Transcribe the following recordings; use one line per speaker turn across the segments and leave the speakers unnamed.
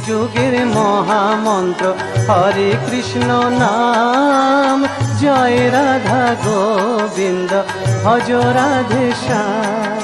যুগের মহামন্ত্র হরে কৃষ্ণ নাম। জয় রাধা গোবিন্দ ভজ রাধে শ্যাম।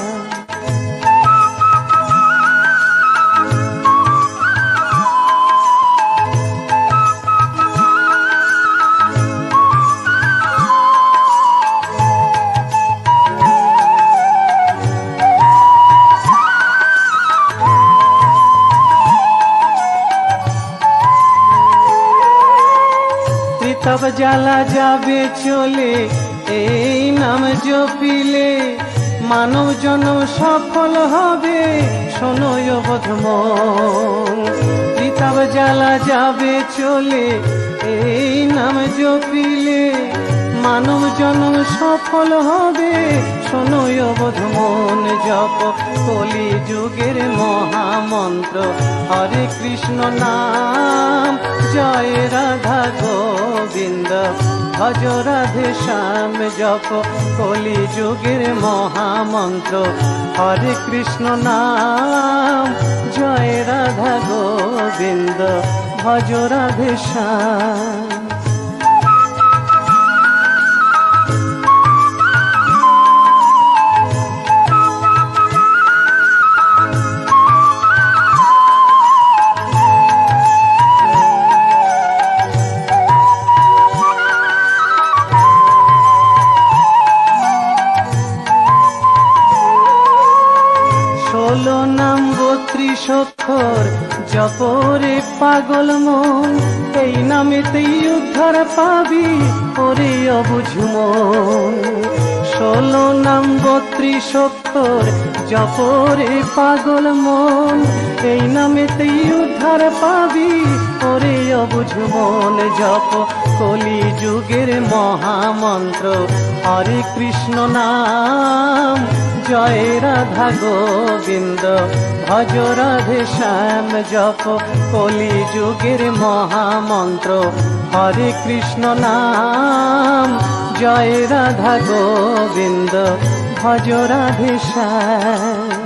তব জ্বালা যাবে চলে এই নাম জপিলে, মানব জন্ম সফল হবে শোনো বোধ মন। তব জ্বালা যাবে চলে এই নাম জপিলে, মানব জন্ম সফল হবে শোনো বোধ মন। জপ কলি যুগের মহামন্ত্র হরে কৃষ্ণ নাম। জয় রাধা গোবিন্দ ভজ রাধে শ্যাম। জপ কলি যুগের মহামন্ত্র হরে কৃষ্ণ নাম। জয় রাধা গোবিন্দ ভজ রাধে শ্যাম। নাম 32 অক্ষর জপরে পাগল মন, এই নামেতেই উদ্ধার পাবি ওরে অবুঝ মন। 16 নাম 32 অক্ষর জপরে পাগল মন, এই নামেতেই উদ্ধার পাবি ওরে অবুঝ মন। জপ কলি যুগের মহামন্ত্র হরে কৃষ্ণ নাম। জয় রাধা গোবিন্দ ভজ রাধে শ্যাম। জপ কলি যুগের মহামন্ত্র হরে কৃষ্ণ নাম। জয় রাধা গোবিন্দ ভজ রাধে শ্যাম।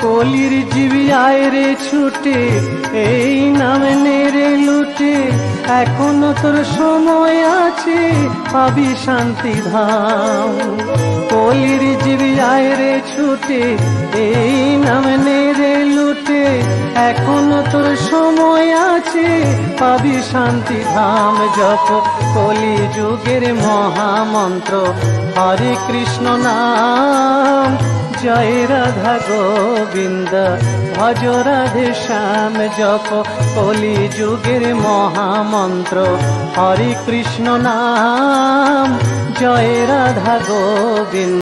কলির জীবিয়ায় রে ছুটে এই নাম নেড়ে লুটে, এখনো তোর সময় আছে পাবি শান্তি ধাম। কলির জীবিয়ায় রে ছুটে এই নাম নেড়ে লুটে, এখনো তোর সময় আছে পাবি শান্তি ধাম। জপ কলি যুগের মহামন্ত্র হরে কৃষ্ণ নাম। জয় রাধা গোবিন্দ ভজ রাধে শ্যাম। জপ কলি যুগের মহামন্ত্র হরে কৃষ্ণ নাম। জয় রাধা গোবিন্দ।